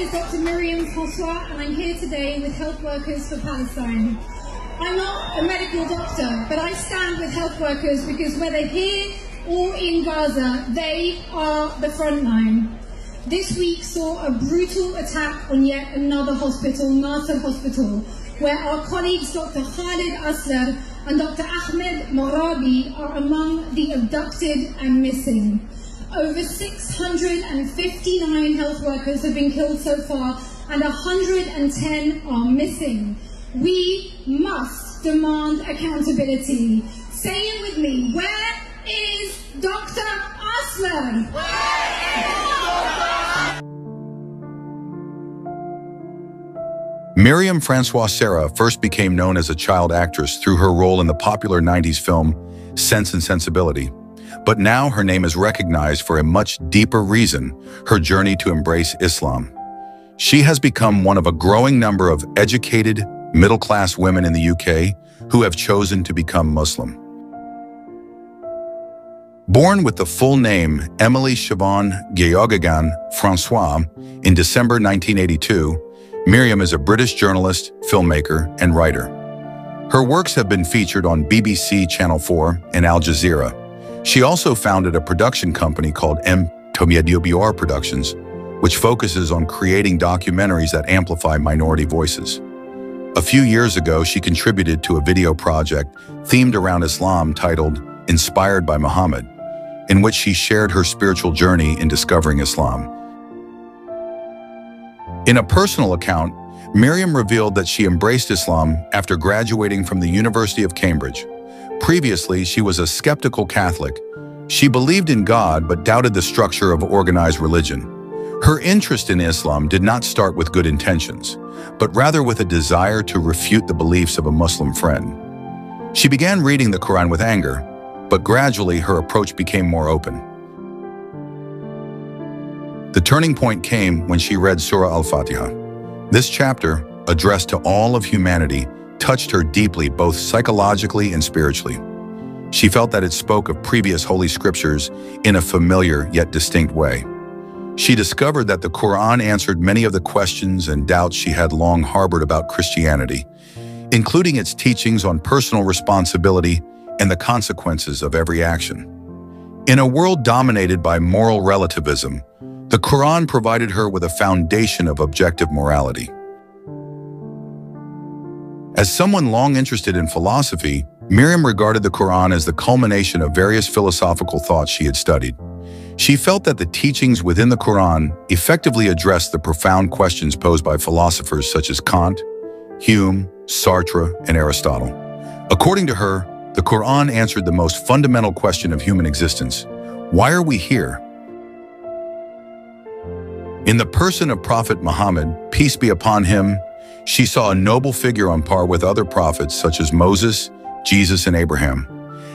is Dr. Myriam Francois, and I'm here today with Health Workers for Palestine. I'm not a medical doctor, but I stand with health workers because whether here or in Gaza, they are the front line. This week saw a brutal attack on yet another hospital, Nasser Hospital, where our colleagues Dr. Khalid Aslar and Dr. Ahmed Morabi are among the abducted and missing. Over 659 health workers have been killed so far, and 110 are missing. We must demand accountability. Say it with me. Where is Dr. Aslan? Myriam Francois first became known as a child actress through her role in the popular 90s film Sense and Sensibility. But now her name is recognized for a much deeper reason, her journey to embrace Islam. She has become one of a growing number of educated, middle-class women in the UK who have chosen to become Muslim. Born with the full name Emily Siobhan Geoghegan Francois in December 1982, Myriam is a British journalist, filmmaker, and writer. Her works have been featured on BBC Channel 4 and Al Jazeera. She also founded a production company called M2WR Productions, which focuses on creating documentaries that amplify minority voices. A few years ago, she contributed to a video project themed around Islam titled Inspired by Muhammad, in which she shared her spiritual journey in discovering Islam. In a personal account, Myriam revealed that she embraced Islam after graduating from the University of Cambridge. Previously, she was a skeptical Catholic. She believed in God but doubted the structure of organized religion. Her interest in Islam did not start with good intentions, but rather with a desire to refute the beliefs of a Muslim friend. She began reading the Quran with anger, but gradually her approach became more open. The turning point came when she read Surah Al-Fatiha. This chapter, addressed to all of humanity, touched her deeply both psychologically and spiritually. She felt that it spoke of previous holy scriptures in a familiar yet distinct way. She discovered that the Quran answered many of the questions and doubts she had long harbored about Christianity, including its teachings on personal responsibility and the consequences of every action. In a world dominated by moral relativism, the Quran provided her with a foundation of objective morality. As someone long interested in philosophy, Myriam regarded the Quran as the culmination of various philosophical thoughts she had studied. She felt that the teachings within the Quran effectively addressed the profound questions posed by philosophers such as Kant, Hume, Sartre, and Aristotle. According to her, the Quran answered the most fundamental question of human existence: why are we here? In the person of Prophet Muhammad, peace be upon him, she saw a noble figure on par with other prophets such as Moses, Jesus, and Abraham.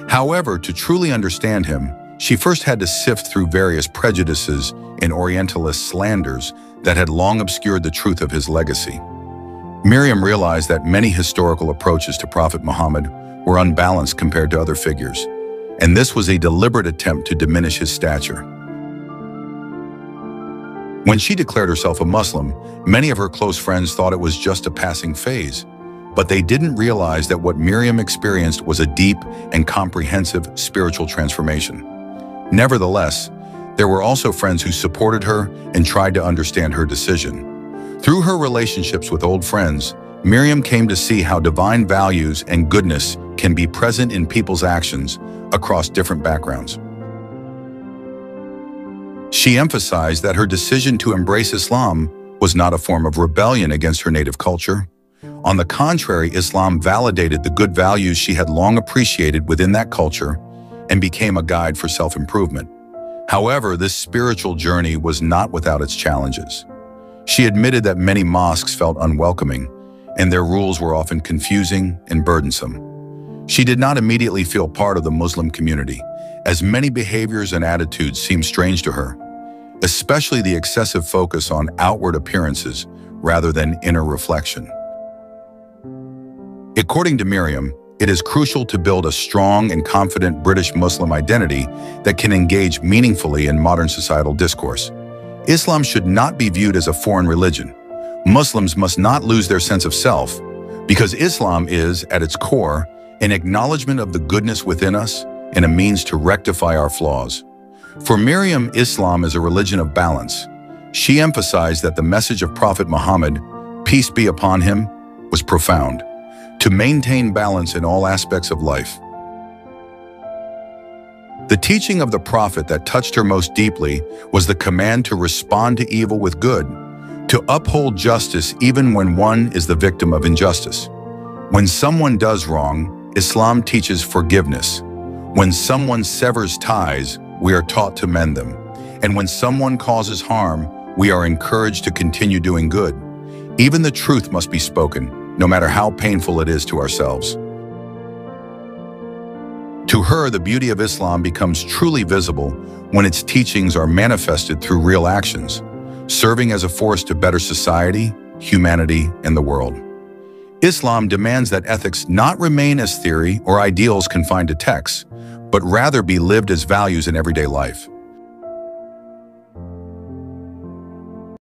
However, to truly understand him, she first had to sift through various prejudices and Orientalist slanders that had long obscured the truth of his legacy. Myriam realized that many historical approaches to Prophet Muhammad were unbalanced compared to other figures, and this was a deliberate attempt to diminish his stature. When she declared herself a Muslim, many of her close friends thought it was just a passing phase, but they didn't realize that what Myriam experienced was a deep and comprehensive spiritual transformation. Nevertheless, there were also friends who supported her and tried to understand her decision. Through her relationships with old friends, Myriam came to see how divine values and goodness can be present in people's actions across different backgrounds. She emphasized that her decision to embrace Islam was not a form of rebellion against her native culture. On the contrary, Islam validated the good values she had long appreciated within that culture and became a guide for self-improvement. However, this spiritual journey was not without its challenges. She admitted that many mosques felt unwelcoming, and their rules were often confusing and burdensome. She did not immediately feel part of the Muslim community, as many behaviors and attitudes seemed strange to her, especially the excessive focus on outward appearances rather than inner reflection. According to Myriam, it is crucial to build a strong and confident British Muslim identity that can engage meaningfully in modern societal discourse. Islam should not be viewed as a foreign religion. Muslims must not lose their sense of self, because Islam is, at its core, an acknowledgement of the goodness within us and a means to rectify our flaws. For Myriam, Islam is a religion of balance. She emphasized that the message of Prophet Muhammad, peace be upon him, was profound, to maintain balance in all aspects of life. The teaching of the Prophet that touched her most deeply was the command to respond to evil with good, to uphold justice even when one is the victim of injustice. When someone does wrong, Islam teaches forgiveness. When someone severs ties, we are taught to mend them. And when someone causes harm, we are encouraged to continue doing good. Even the truth must be spoken, no matter how painful it is to ourselves. To her, the beauty of Islam becomes truly visible when its teachings are manifested through real actions, serving as a force to better society, humanity, and the world. Islam demands that ethics not remain as theory or ideals confined to texts, but rather be lived as values in everyday life.